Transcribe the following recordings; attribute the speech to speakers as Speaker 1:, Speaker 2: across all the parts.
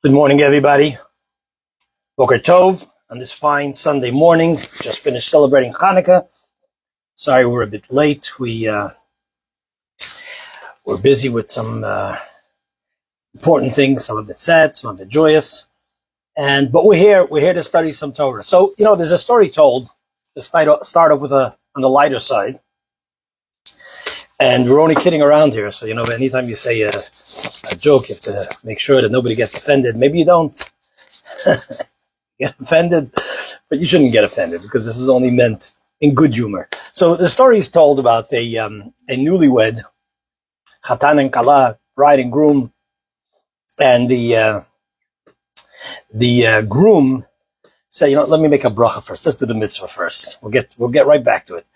Speaker 1: Good morning, everybody. Boker Tov on this fine Sunday morning. Just finished celebrating Hanukkah. Sorry we're a bit late. We're busy with some important things. Some of it sad, some of it joyous. But we're here. We're here to study some Torah. So there's a story told to start off with on the lighter side. And we're only kidding around here. So anytime you say a joke, you have to make sure that nobody gets offended. Maybe you don't get offended, but you shouldn't get offended because this is only meant in good humor. So the story is told about a newlywed, Chatan and Kala, bride and groom, and the groom say, let me make a bracha first. Let's do the mitzvah first. We'll get right back to it.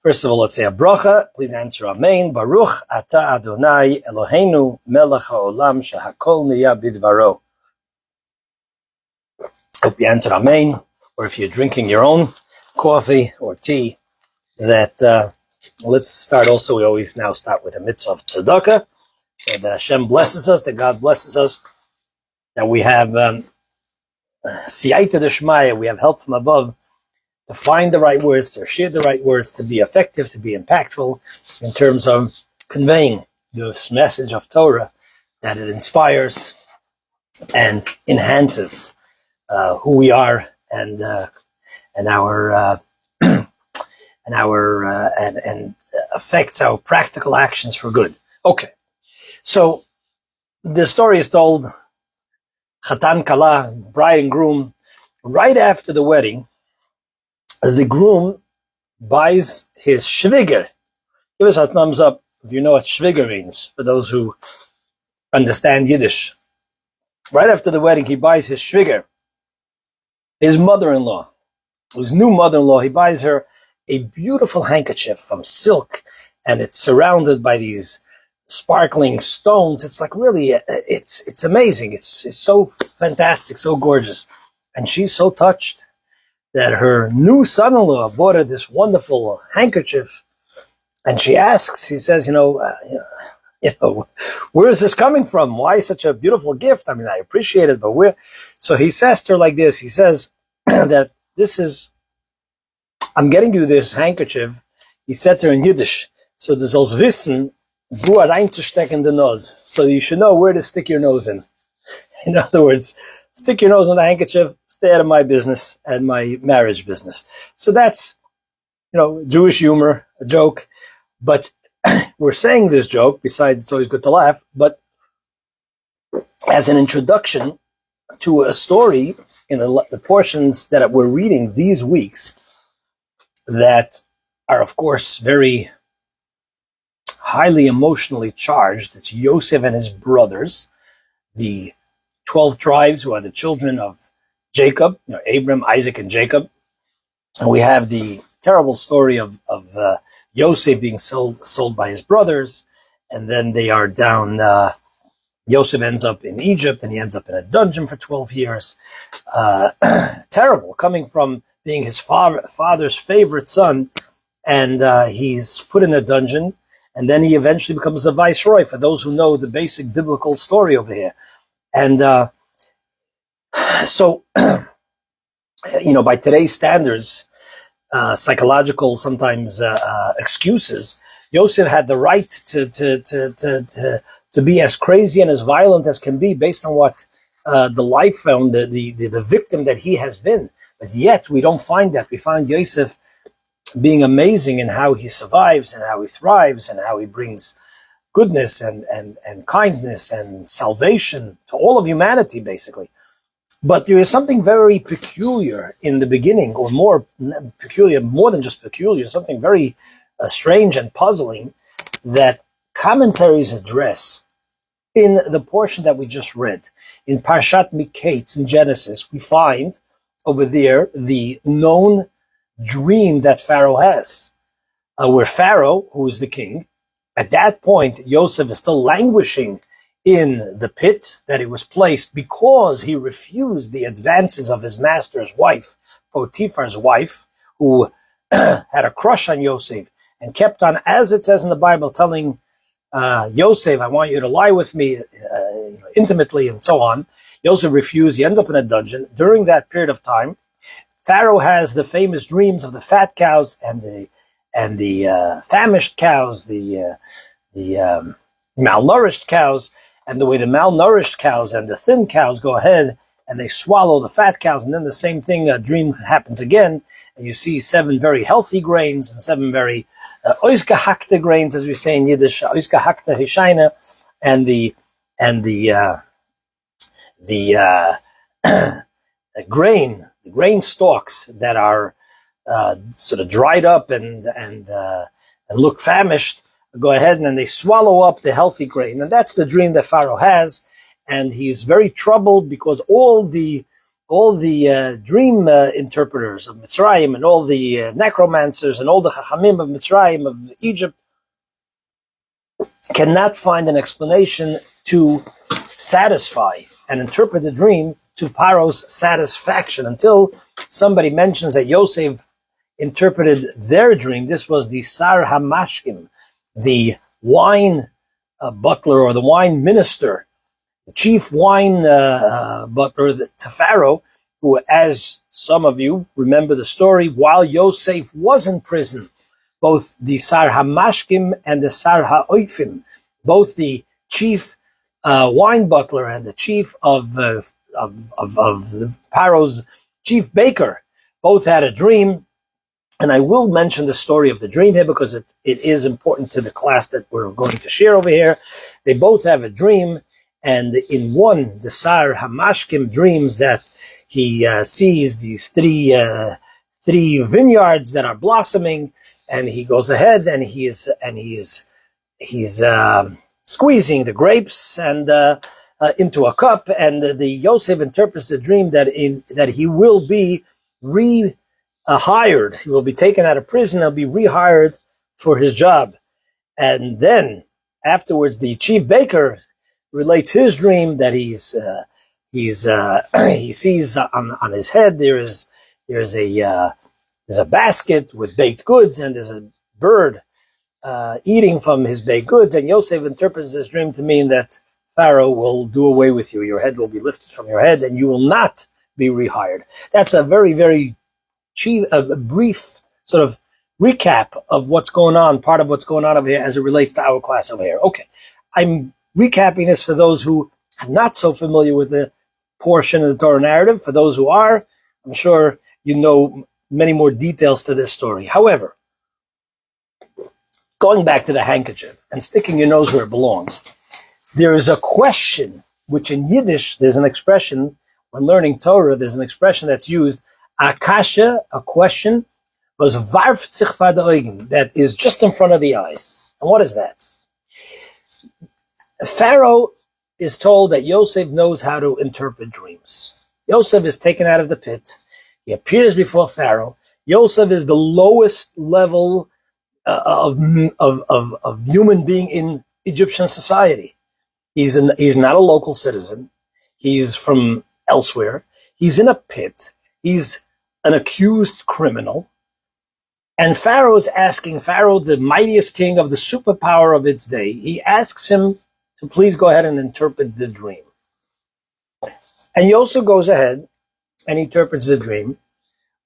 Speaker 1: First of all, let's say a bracha. Please answer Amen. Baruch Ata Adonai Eloheinu Melech HaOlam Shehakol Niya Bidvaro. Hope you answered Amen. Or if you're drinking your own coffee or tea, that let's start also. We always now start with a mitzvah of tzedakah. So that Hashem blesses us, that God blesses us, that we have siyata d'shmaya, we have help from above to find the right words, to share the right words, to be effective, to be impactful in terms of conveying this message of Torah, that it inspires and enhances who we are and our and affects our practical actions for good. Okay, so the story is told. Chatan Kala, bride and groom, right after the wedding, the groom buys his shviger. Give us a thumbs up if you know what shviger means, for those who understand Yiddish. Right after the wedding, he buys his shviger, his mother-in-law, his new mother-in-law. He buys her a beautiful handkerchief from silk, and it's surrounded by these sparkling stones. It's like really, it's amazing. It's so fantastic, so gorgeous. And she's so touched that her new son-in-law bought her this wonderful handkerchief. And she asks, he says, where is this coming from? Why such a beautiful gift? I mean, I appreciate it, but where? So he says to her like this. He says that I'm getting you this handkerchief. He said to her in Yiddish, so du sollst wissen, wo reinzustecken the nose. So you should know where to stick your nose in. In other words, stick your nose in the handkerchief, stay out of my business and my marriage business. So that's, Jewish humor, a joke. But we're saying this joke, besides it's always good to laugh, but as an introduction to a story in the portions that we're reading these weeks that are, of course, very highly emotionally charged. It's Yosef and his brothers, the 12 tribes who are the children of Jacob, Abram, Isaac, and Jacob. And we have the terrible story of Yosef being sold by his brothers, and then they are down. Yosef ends up in Egypt, and he ends up in a dungeon for 12 years. Terrible, coming from being his father's favorite son, and he's put in a dungeon, and then he eventually becomes a viceroy, for those who know the basic biblical story over here. And so, by today's standards, psychological sometimes excuses, Yosef had the right to be as crazy and as violent as can be based on what the life found, the victim that he has been. But yet we don't find that. We find Yosef being amazing in how he survives and how he thrives and how he brings goodness and kindness and salvation to all of humanity, basically. But there is something very peculiar in the beginning, or more peculiar, more than just peculiar, something very strange and puzzling that commentaries address in the portion that we just read. In Parshat Miketz in Genesis, we find over there the known dream that Pharaoh has, where Pharaoh, who is the king, at that point, Yosef is still languishing in the pit that he was placed because he refused the advances of his master's wife, Potiphar's wife, who had a crush on Yosef and kept on, as it says in the Bible, telling Yosef, I want you to lie with me intimately and so on. Yosef refused. He ends up in a dungeon. During that period of time, Pharaoh has the famous dreams of the fat cows and the famished cows, the malnourished cows, and the way the malnourished cows and the thin cows go ahead and they swallow the fat cows, and then the same thing, a dream happens again, and you see 7 very healthy grains and 7 very oisgehakte grains, as we say in Yiddish, oisgehakte hishaina, and the grain stalks that are sort of dried up and look famished, go ahead and then they swallow up the healthy grain. And that's the dream that Pharaoh has. And he's very troubled because all the dream interpreters of Mitzrayim and all the necromancers and all the Chachamim of Mitzrayim, of Egypt, cannot find an explanation to satisfy and interpret the dream to Pharaoh's satisfaction until somebody mentions that Yosef interpreted their dream. This was the Sar Hamashkim, the wine butler or the wine minister, the chief wine butler to Pharaoh, who, as some of you remember the story, while Yosef was in prison, both the Sar Hamashkim and the Sar Ha'oifim, both the chief wine butler and the chief of the Pharaoh's chief baker, both had a dream. And I will mention the story of the dream here because it is important to the class that we're going to share over here. They both have a dream, and in one, the Sar Hamashkim dreams that he sees these three vineyards that are blossoming, and he goes ahead and he's squeezing the grapes and into a cup, and the Yosef interprets the dream that he will be hired. He will be taken out of prison. He'll be rehired for his job. And then afterwards, the chief baker relates his dream that he sees on his head there's a basket with baked goods, and there's a bird eating from his baked goods. And Yosef interprets this dream to mean that Pharaoh will do away with you. Your head will be lifted from your head, and you will not be rehired. That's a very, very a brief sort of recap of what's going on, part of what's going on over here as it relates to our class over here. Okay, I'm recapping this for those who are not so familiar with the portion of the Torah narrative. For those who are, I'm sure you know many more details to this story. However, going back to the handkerchief and sticking your nose where it belongs, there is a question, which in Yiddish, there's an expression, when learning Torah, there's an expression that's used, akasha, a question, was warft sich vor de Augen, that is just in front of the eyes. And what is that? Pharaoh is told that Yosef knows how to interpret dreams. Yosef is taken out of the pit. He appears before Pharaoh. Yosef is the lowest level of human being in Egyptian society. He's not a local citizen. He's from elsewhere. He's in a pit. He's an accused criminal. And Pharaoh is asking, Pharaoh, the mightiest king of the superpower of its day, he asks him to please go ahead and interpret the dream. And Yosef goes ahead and interprets the dream.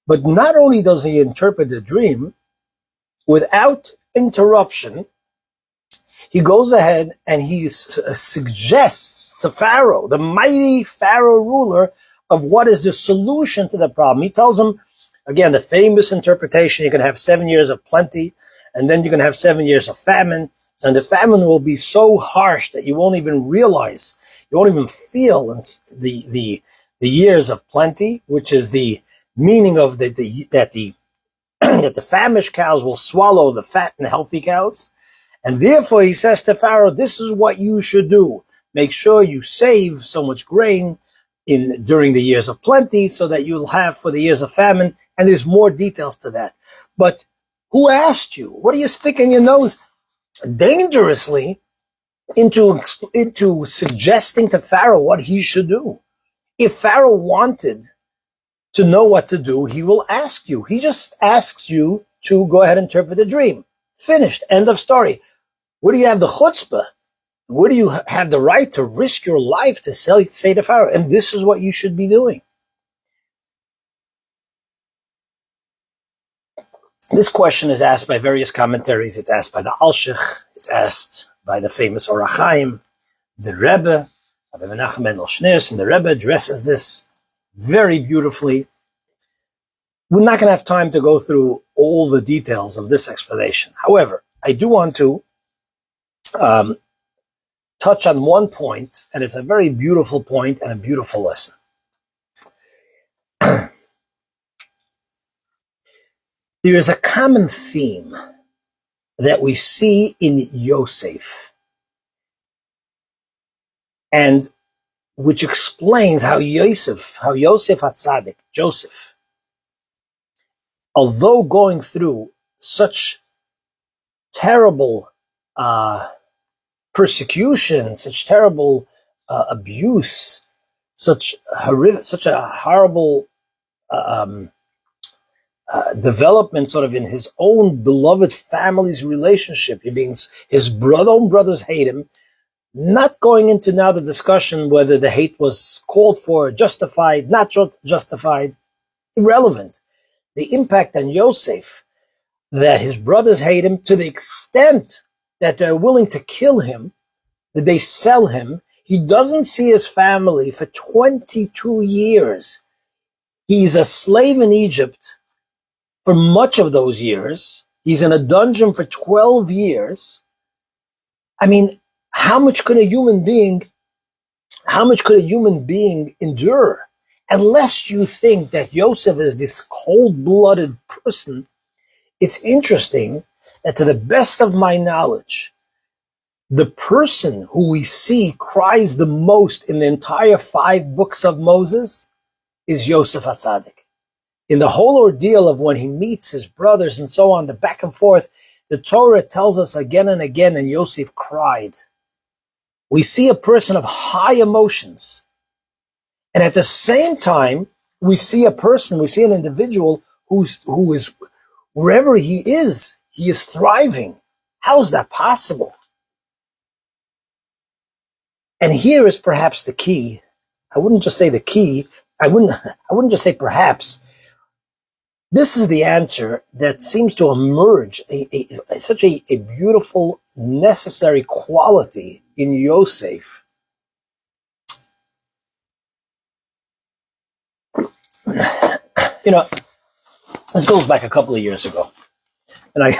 Speaker 1: But not only does he interpret the dream, without interruption, he goes ahead and he suggests to Pharaoh, the mighty Pharaoh ruler, of what is the solution to the problem. He tells him, again, the famous interpretation, you're going to have 7 years of plenty, and then you're going to have 7 years of famine, and the famine will be so harsh that you won't even realize, you won't even feel the years of plenty, which is the meaning of that the famished cows will swallow the fat and healthy cows. And therefore, he says to Pharaoh, this is what you should do. Make sure you save so much grain during the years of plenty so that you'll have for the years of famine. And there's more details to that. But who asked you? What are you sticking your nose dangerously into suggesting to Pharaoh what he should do? If Pharaoh wanted to know what to do, he will ask you. He just asks you to go ahead and interpret the dream. Finished. End of story. Where do you have the chutzpah Where do you have the right to risk your life to say to Pharaoh? And this is what you should be doing. This question is asked by various commentaries. It's asked by the Alshich. It's asked by the famous Or HaChaim, the Rebbe, Rabbi Menachem Mendel Schneerson. And the Rebbe addresses this very beautifully. We're not going to have time to go through all the details of this explanation. However, I do want to touch on one point, and it's a very beautiful point and a beautiful lesson. There is a common theme that we see in Yosef, and which explains how Yosef HaTzadik, Joseph, although going through such terrible persecution, such terrible abuse, such a horrible development sort of in his own beloved family's relationship. His own brothers hate him. Not going into now the discussion whether the hate was called for, justified, not justified, irrelevant. The impact on Yosef, that his brothers hate him to the extent that they're willing to kill him, that they sell him. He doesn't see his family for 22 years. He's a slave in Egypt for much of those years. He's in a dungeon for 12 years. I mean, how much could a human being endure? Unless you think that Yosef is this cold-blooded person, it's interesting that to the best of my knowledge, the person who we see cries the most in the entire 5 books of Moses is Yosef HaTzadik. In the whole ordeal of when he meets his brothers and so on, the back and forth, the Torah tells us again and again, and Yosef cried. We see a person of high emotions. And at the same time, we see an individual who is, wherever he is thriving. How is that possible? And here is perhaps the key. I wouldn't just say the key. I wouldn't just say perhaps. This is the answer that seems to emerge, such a beautiful, necessary quality in Yosef. You know, this goes back a couple of years ago, and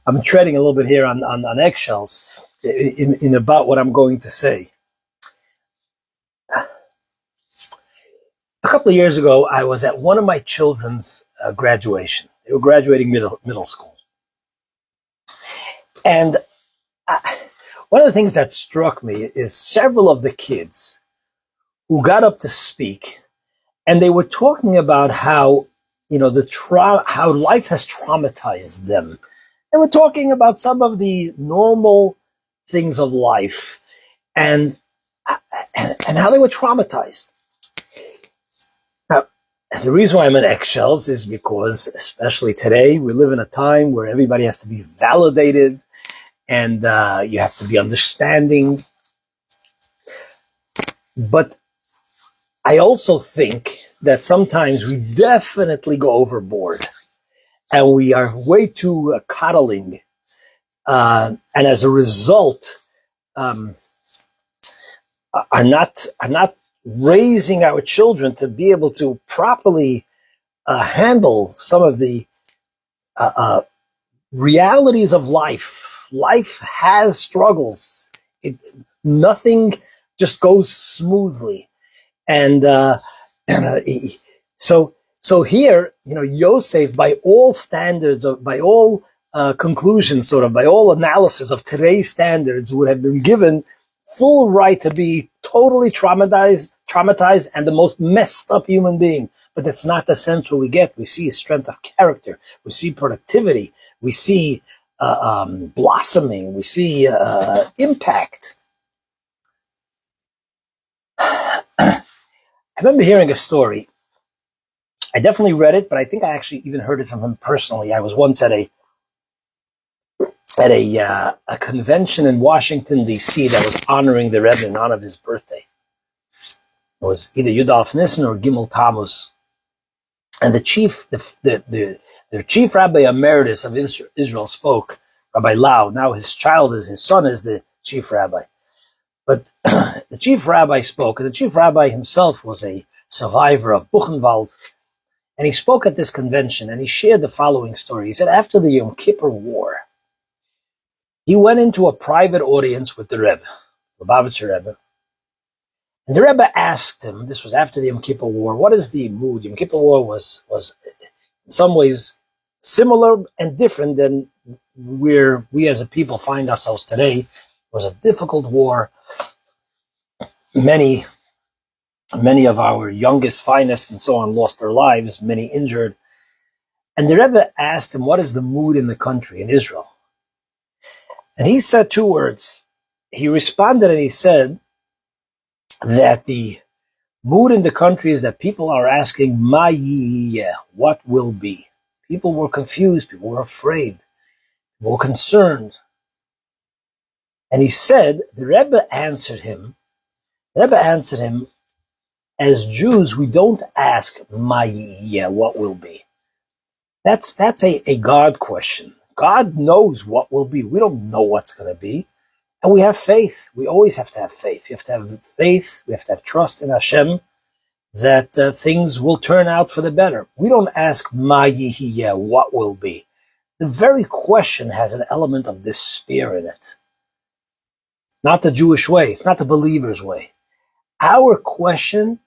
Speaker 1: I'm treading a little bit here on eggshells in about what I'm going to say. A couple of years ago, I was at one of my children's graduation. They were graduating middle school. And one of the things that struck me is several of the kids who got up to speak, and they were talking about how, how life has traumatized them. They were talking about some of the normal things of life and how they were traumatized. Now, the reason why I'm in eggshells is because, especially today, we live in a time where everybody has to be validated and you have to be understanding. But I also think that sometimes we definitely go overboard and we are way too coddling. And as a result, are not raising our children to be able to properly handle some of the realities of life. Life has struggles. Nothing just goes smoothly. And so here, Yosef, by all standards, by all conclusions, sort of by all analysis of today's standards, would have been given full right to be totally traumatized and the most messed up human being. But that's not the sense what we get. We see strength of character. We see productivity. We see blossoming. We see impact. I remember hearing a story. I definitely read it, but I think I actually even heard it from him personally. I was once at at a convention in Washington, D.C. that was honoring the Rebbe in honor of his birthday. It was either Yudalf Nissen or Gimel Tammuz. And the chief Rabbi Emeritus of Israel spoke, Rabbi Lau. Now his son is the chief rabbi. But the chief rabbi spoke, and the chief rabbi himself was a survivor of Buchenwald. And he spoke at this convention, and he shared the following story. He said, after the Yom Kippur War, he went into a private audience with the Rebbe, the Lubavitcher Rebbe. And the Rebbe asked him, this was after the Yom Kippur War, what is the mood? Yom Kippur War was in some ways similar and different than where we as a people find ourselves today. It was a difficult war. Many of our youngest, finest, and so on lost their lives, many injured. And the Rebbe asked him, what is the mood in the country, in Israel? And he said two words. He responded and he said that the mood in the country is that people are asking, Ma yiyeh, what will be? People were confused, people were afraid, people were concerned. And he said, the Rebbe answered him, as Jews, we don't ask, Ma yiyeh, what will be? That's a God question. God knows what will be. We don't know what's going to be. And we have faith. We always have to have faith. We have to have faith. We have to have trust in Hashem that things will turn out for the better. We don't ask, Ma yihiyeh, what will be? The very question has an element of despair in it. Not the Jewish way. It's not the believer's way. Our question,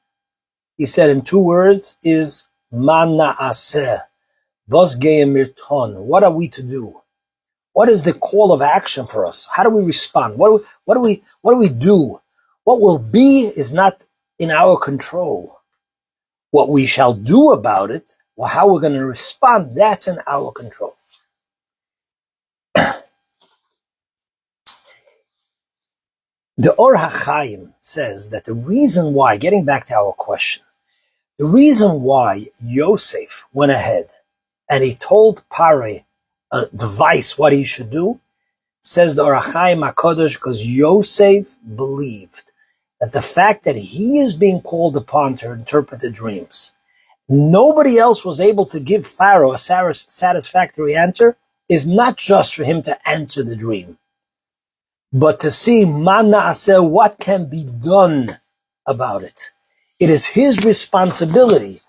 Speaker 1: he said in two words, is Ma na'aseh, vos gehem mirton. What are we to do? What is the call of action for us? How do we respond? What do we do? What will be is not in our control. What we shall do about it, or how we're going to respond, that's in our control. The Or HaChaim says that the reason why, getting back to our question, the reason why Yosef went ahead and he told Pare a device what he should do, says the Or HaChaim HaKadosh, because Yosef believed that the fact that he is being called upon to interpret the dreams, nobody else was able to give Pharaoh a satisfactory answer, is not just for him to answer the dream, but to see ma na'aseh, what can be done about it. It is his responsibility,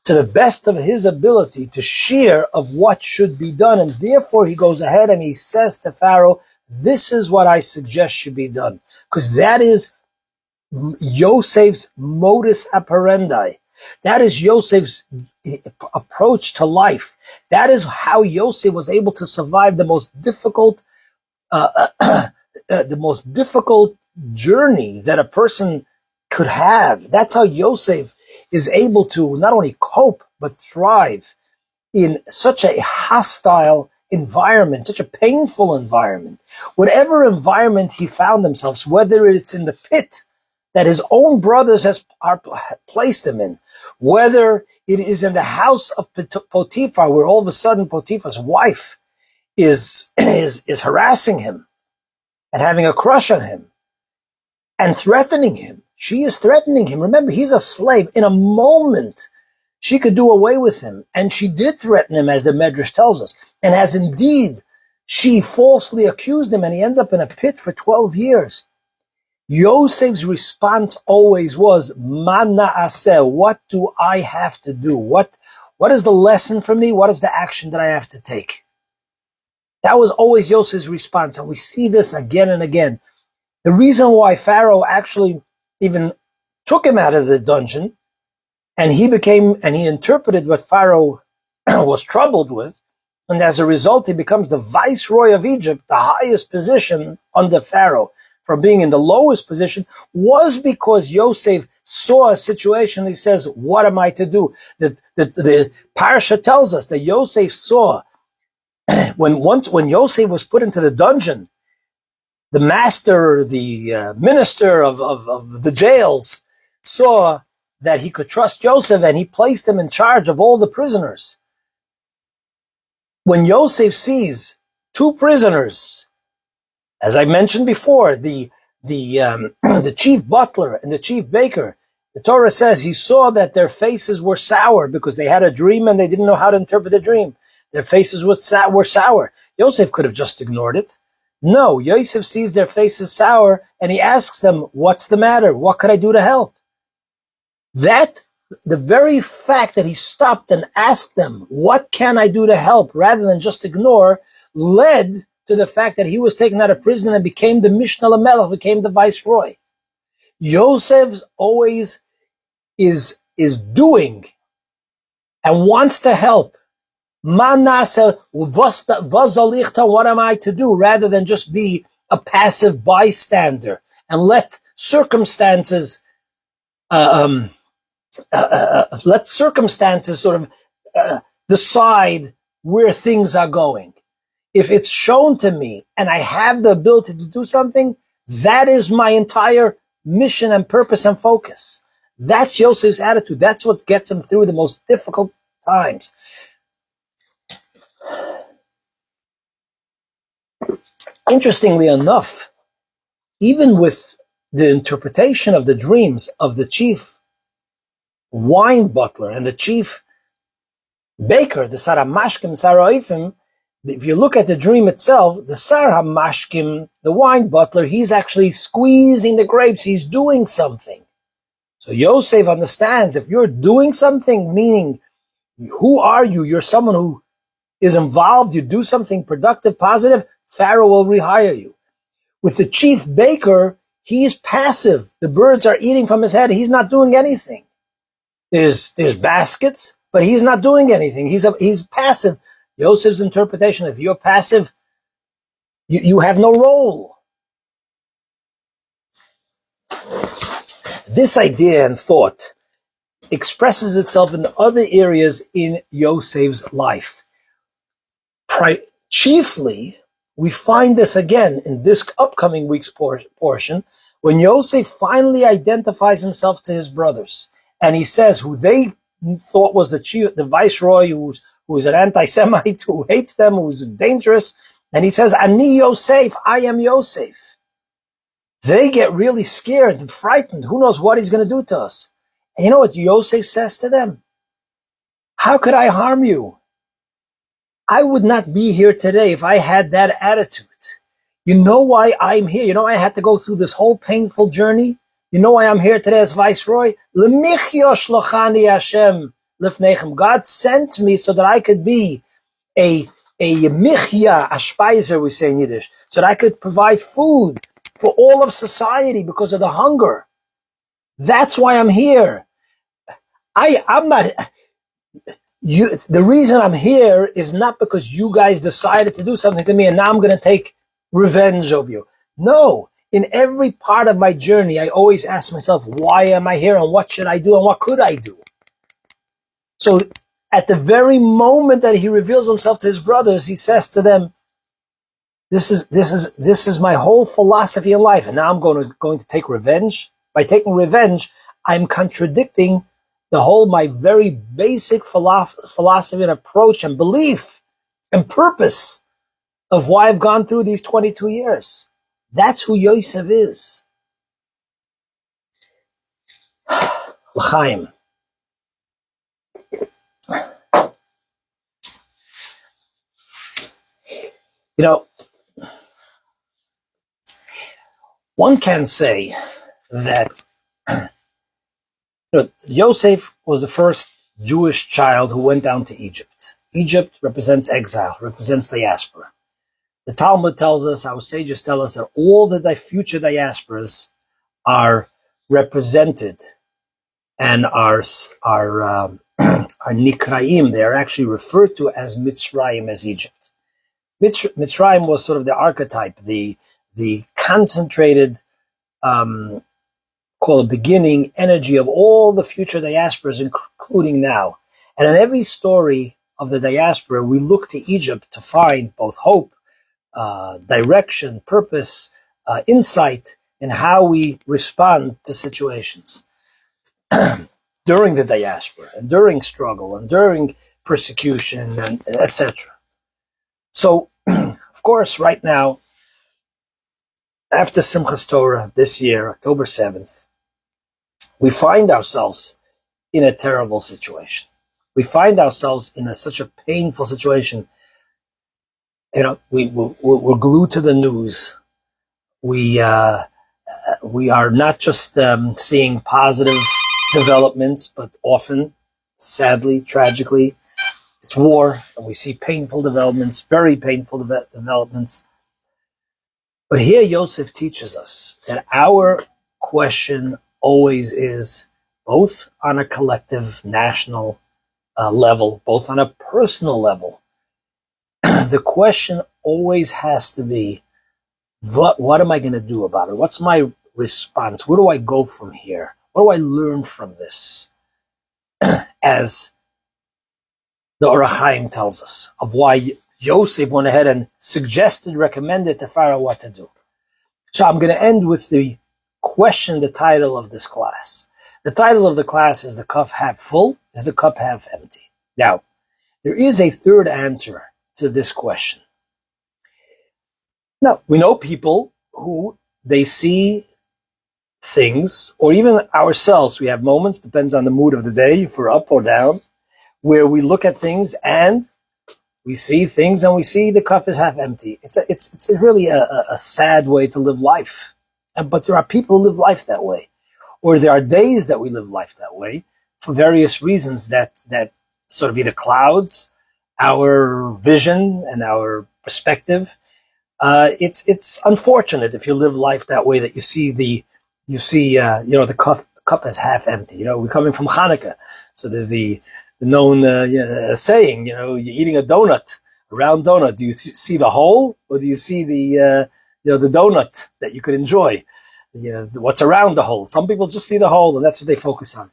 Speaker 1: to the best of his ability, to share of what should be done. And therefore he goes ahead and he says to Pharaoh, this is what I suggest should be done. Because that is Yosef's modus operandi. That is Yosef's approach to life. That is how Yosef was able to survive the most difficult journey that a person could have. That's how Yosef is able to not only cope, but thrive in such a hostile environment, such a painful environment. Whatever environment he found himself, whether it's in the pit that his own brothers are placed him in, whether it is in the house of Potiphar, where all of a sudden Potiphar's wife is harassing him and having a crush on him and threatening him. She is threatening him. Remember, he's a slave. In a moment, she could do away with him. And she did threaten him, as the Medrash tells us. And as indeed, she falsely accused him, and he ends up in a pit for 12 years. Yosef's response always was, Ma na'aseh, what do I have to do? What is the lesson for me? What is the action that I have to take? That was always Yosef's response. And we see this again and again. The reason why Pharaoh actually even took him out of the dungeon, and he interpreted what Pharaoh was troubled with, and as a result he becomes the viceroy of Egypt, the highest position under Pharaoh, from being in the lowest position, was because Yosef saw a situation. He says, what am I to do? The Parsha tells us that Yosef saw, when Yosef was put into the dungeon, the master, the minister of the jails, saw that he could trust Yosef, and he placed him in charge of all the prisoners. When Yosef sees two prisoners. As I mentioned before, the chief butler and the chief baker, the Torah says he saw that their faces were sour because they had a dream and they didn't know how to interpret the dream. Their faces were sour. Yosef could have just ignored it. No, Yosef sees their faces sour and he asks them, what's the matter? What could I do to help? That, the very fact that he stopped and asked them, what can I do to help, rather than just ignore, led to the fact that he was taken out of prison and became the Mishnah Lamelech, became the viceroy. Yosef always is doing and wants to help. What am I to do? Rather than just be a passive bystander and let circumstances sort of decide where things are going. If it's shown to me and I have the ability to do something, that is my entire mission and purpose and focus. That's Yosef's attitude. That's what gets him through the most difficult times. Interestingly enough, even with the interpretation of the dreams of the chief wine butler and the chief baker, the Sar HaMashkim, Sar HaOifim, if you look at the dream itself, the Sar HaMashkim, the wine butler, he's actually squeezing the grapes. He's doing something. So Yosef understands, if you're doing something, meaning, who are you? You're someone who is involved. You do something productive, positive, Pharaoh will rehire you. With the chief baker, he's passive. The birds are eating from his head. He's not doing anything. There's baskets, but he's not doing anything. He's passive. Yosef's interpretation, if you're passive, you have no role. This idea and thought expresses itself in other areas in Yosef's life. Chiefly, we find this again in this upcoming week's portion, when Yosef finally identifies himself to his brothers. And he says who they thought was the viceroy, who's an anti-Semite, who hates them, who's dangerous. And he says, Ani Yosef, I am Yosef. They get really scared and frightened. Who knows what he's going to do to us? And you know what Yosef says to them? How could I harm you? I would not be here today if I had that attitude. You know why I'm here? You know I had to go through this whole painful journey? You know why I'm here today as viceroy? Lemichyo shlochani Hashem lifnechem. God sent me so that I could be a michya, a speiser, we say in Yiddish, so that I could provide food for all of society because of the hunger. That's why I'm here. I'm not... the reason I'm here is not because you guys decided to do something to me and now I'm going to take revenge of you. No. In every part of my journey, I always ask myself, why am I here and what should I do and what could I do? So at the very moment that he reveals himself to his brothers, he says to them, this is my whole philosophy in life. And now I'm going to take revenge. By taking revenge, I'm contradicting my very basic philosophy and approach and belief and purpose of why I've gone through these 22 years. That's who Yosef is. L'chaim. You know, one can say that Yosef was the first Jewish child who went down to Egypt. Egypt represents exile, represents diaspora. The Talmud tells us, our sages tell us, that all the future diasporas are represented and are nikraim. They are actually referred to as Mitzrayim, as Egypt. Mitzrayim was sort of the archetype, the concentrated, call it beginning energy of all the future diasporas, including now. And in every story of the diaspora, we look to Egypt to find both hope, direction, purpose, insight in how we respond to situations during the diaspora and during struggle and during persecution and etc. So, of Of course, right now, after Simchas Torah this year, October 7th, we find ourselves in a terrible situation. We find ourselves in such a painful situation. We're glued to the news. We are not just seeing positive developments, but often, sadly, tragically, it's war, and we see painful developments, very painful developments. But here Yosef teaches us that our question always is, both on a collective national level, both on a personal level, the question always has to be, what am I going to do about it? What's my response? Where do I go from here? What do I learn from this? As the Orach Chaim tells us, of why Yosef went ahead and recommended to Pharaoh what to do. So I'm going to end with the question, the title of this class. The title of the class is the cup half full, is the cup half empty? Now, there is a third answer to this question. Now, we know people who they see things, or even ourselves, we have moments, depends on the mood of the day, if we're up or down, where we look at things and we see things and we see the cup is half empty. It's really a sad way to live life. But there are people who live life that way. Or there are days that we live life that way for various reasons that sort of either clouds our vision and our perspective. It's unfortunate if you live life that way, that you see the cup is half empty. We're coming from Hanukkah, so there's the known saying, you're eating a donut, a round donut. Do you see the hole, or do you see the donut that you could enjoy? What's around the hole. Some people just see the hole, and that's what they focus on.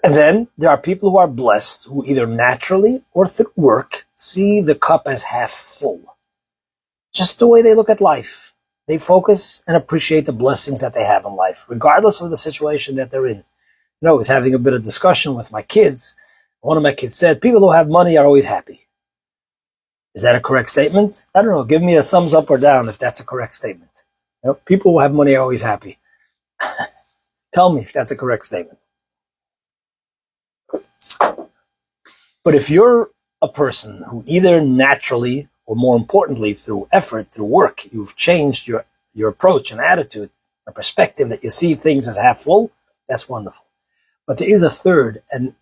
Speaker 1: And then there are people who are blessed, who either naturally or through work see the cup as half full. Just the way they look at life. They focus and appreciate the blessings that they have in life, regardless of the situation that they're in. I was having a bit of discussion with my kids. One of my kids said, people who have money are always happy. Is that a correct statement? I don't know. Give me a thumbs up or down if that's a correct statement. People who have money are always happy. Tell me if that's a correct statement. But if you're a person who either naturally, or more importantly, through effort, through work, you've changed your approach and attitude, a perspective that you see things as half full, that's wonderful. But there is a third and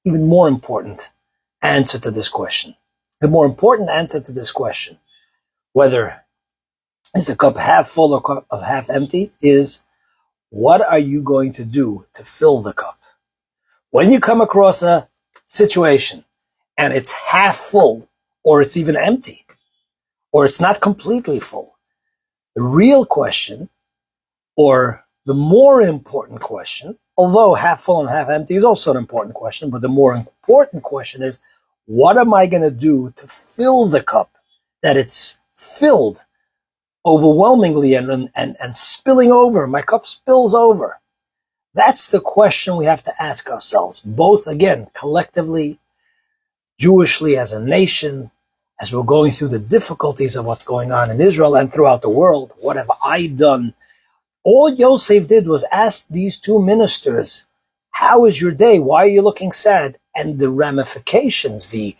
Speaker 1: even more important answer to this question. The more important answer to this question, whether is the cup half full or cup of half empty, is what are you going to do to fill the cup? When you come across a situation and it's half full, or it's even empty, or it's not completely full, the real question, or the more important question, although half full and half empty is also an important question, but the more important question is, what am I going to do to fill the cup, that it's filled overwhelmingly and spilling over? My cup spills over. That's the question we have to ask ourselves, both, again, collectively, Jewishly as a nation, as we're going through the difficulties of what's going on in Israel and throughout the world. What have I done? All Yosef did was ask these two ministers, how is your day? Why are you looking sad? And the ramifications, the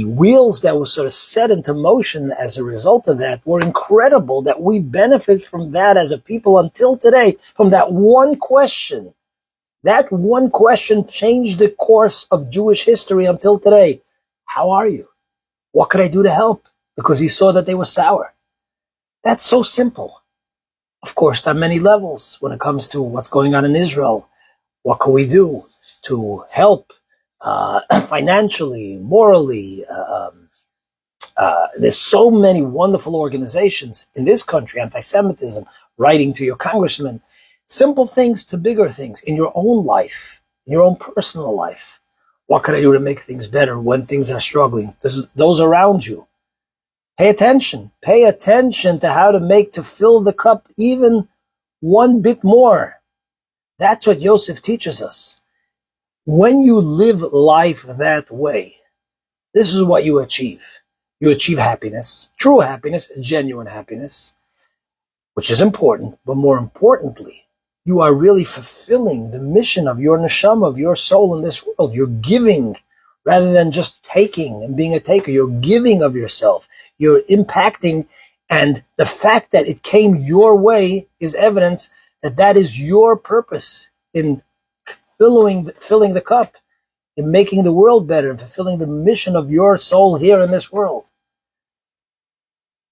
Speaker 1: wheels that were sort of set into motion as a result of that were incredible, that we benefit from that as a people until today, from that one question. That one question changed the course of Jewish history until today. How are you? What could I do to help? Because he saw that they were sour. That's so simple. Of course, there are many levels when it comes to what's going on in Israel. What can we do to help financially, morally? There's so many wonderful organizations in this country, anti-Semitism, writing to your congressman, simple things to bigger things in your own life, in your own personal life. What can I do to make things better when things are struggling? Those around you. Pay attention. Pay attention to how to fill the cup even one bit more. That's what Yosef teaches us. When you live life that way, this is what you achieve. You achieve happiness, true happiness, genuine happiness, which is important, but more importantly, you are really fulfilling the mission of your neshama, of your soul in this world. You're giving rather than just taking and being a taker. You're giving of yourself. You're impacting, and the fact that it came your way is evidence that that is your purpose in filling the cup, in making the world better, and fulfilling the mission of your soul here in this world.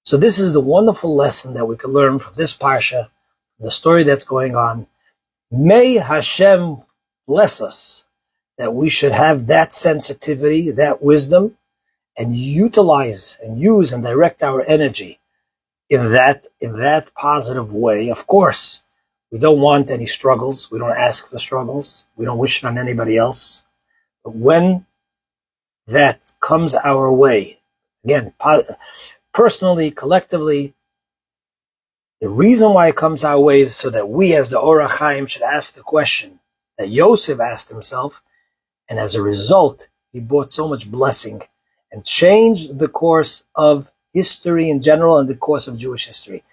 Speaker 1: So this is the wonderful lesson that we can learn from this parsha, the story that's going on. May Hashem bless us that we should have that sensitivity, that wisdom, and utilize and use and direct our energy in that positive way. Of course, we don't want any struggles. We don't ask for struggles. We don't wish it on anybody else. But when that comes our way, again, personally, collectively, the reason why it comes our way is so that we as the Orach Chaim should ask the question that Yosef asked himself, and as a result, he brought so much blessing and changed the course of history in general and the course of Jewish history.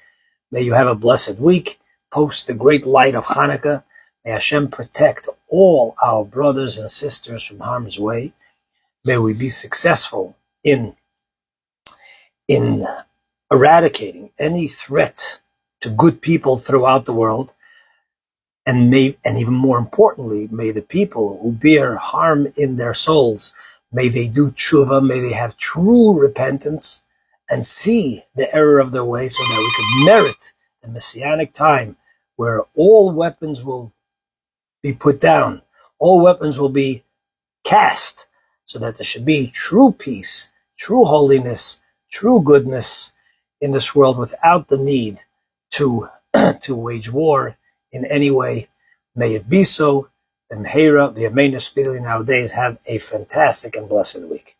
Speaker 1: May you have a blessed week. Post the great light of Hanukkah. May Hashem protect all our brothers and sisters from harm's way. May we be successful in eradicating any threat to good people throughout the world. And even more importantly, may the people who bear harm in their souls, may they do tshuva, may they have true repentance and see the error of their way so that we could merit the messianic time where all weapons will be put down, all weapons will be cast, so that there should be true peace, true holiness, true goodness in this world without the need to wage war in any way. May it be so. And Meira, the Ameinu speedily nowadays, have a fantastic and blessed week.